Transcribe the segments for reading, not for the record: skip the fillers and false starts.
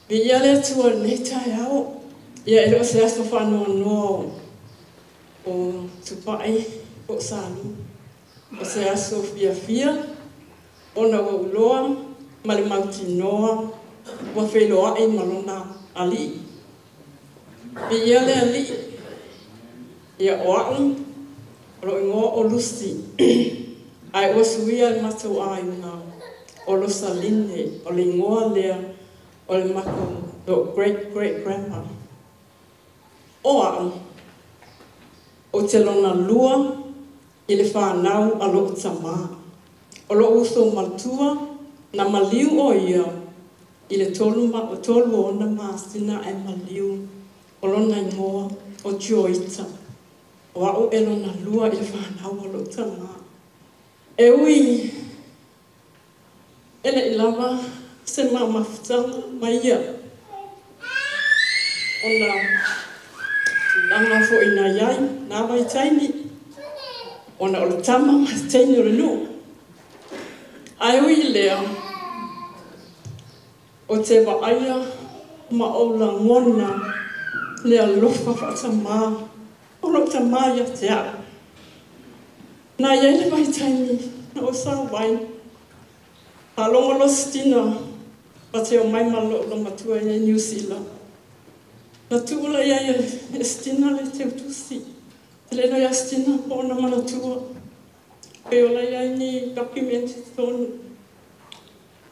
Vi er lidt tur lidt her. Jeg er også læst for nogle år og tilbage på Sani. Og så er Sofia 4 under Ulor, Malimautinor, hvor fælder en malona ali. Vi er lidt ali. Jeg er orden og en år og lustig. Jeg også vil have mig til ejerne og lusalinde og lingor lærer og great-great-grandma. Orden og til under lur i det farnau og lugtama. Og lå uso maltur, når man liv og i det 12 år, når man stina af man liv og låner en mor og tjoita. Og er under lur i det farnau og lugtama. Ewi eller ilava sema maftang maya ona langa fo inayai na vai taini ona oltama mastaini renu ayo ile o te va aya ma ola ngona le alofa fa sama ona tama ya te na yele vai taini o sa vai halongo lo stina patio mai malo lo matua ya New Zealand na tula ya stina le te tusi le no ya stina ona mana tua pe ola ya ni document ton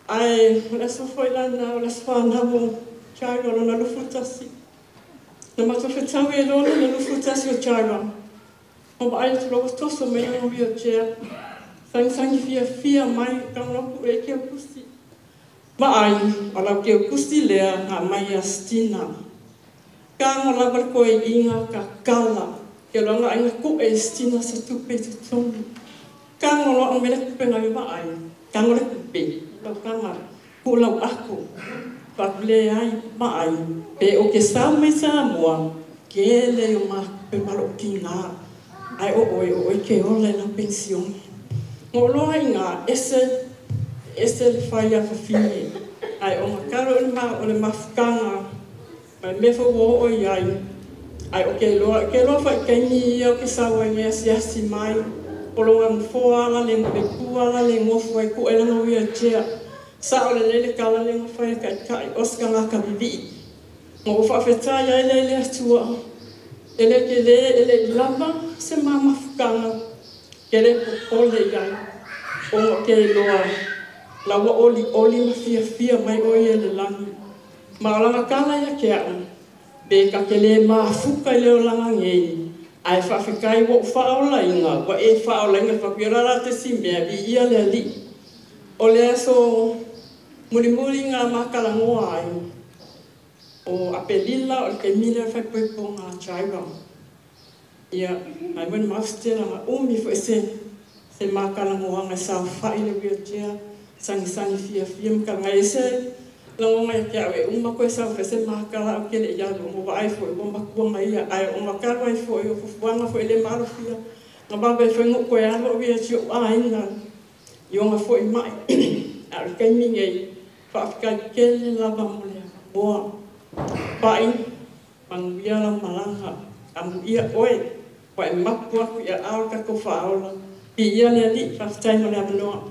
ai la so foi la na la so na mo chaiwa na lo futasi na mato fetawe lo na lo futasi o chaiwa o ba ai lo to so me no via chair Sang fia mai kang lo ku e ke kusti. Ma ai ala ke kusti le na mai astina. Kang ala bar ko e inga ka kala. Ke lo nga inga ku e stina se tu pe tu tong. Kang lo ang mele ku pe ngai ma ai. Kang lo ku pe. Lo kang ku lo aku. Pa ble ai ma ai. Pe o ke sa me sa mo. Ke le yo ma pe malo kinga. Ai o ke o le na pension. Ngolo inga ese faya fa fini ai o makaro ma o le mafkanga mai me fo o yai ai o ke lo fa keni o ke sawa nge si mai o lo am fo ala le ku ala le ngo fo ku ela no ia che sa o le kala le ngo fa ka oscar la ka vivi ngo fa feta ya le tua ele lava se mama mafkanga kere ko le gai o ke loa la wa oli ma fia mai o ye le langi ma la kala ya ke a be ka ke le ma fuka le langa nge ai fa kai wo fa ola inga wa e fa ola inga fa pira la te simbe bi ia le li o le so muri nga ma kala ngo ai o apelila o ke mila fa ko nga chaiwa ia ai ben mastera ma mi fo se makala ngoanga sa fa ile biotia sangi fia ka ngai se lo ngai ka we ko sa fa se makala o kele ya mo vai fo mo makua ngai ai o makala vai fo yo fo wanga fo ile malo fia na ba be fo ngo ko ya lo biotia ai na yo nga fo mai al kai mi ngai fa ka kele la ba mo le bo pai mang bia la malanga am ia oi pa makua ku ya al ka ko fa ola ia le li fa tai mo le no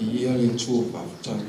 ia le chu fa tai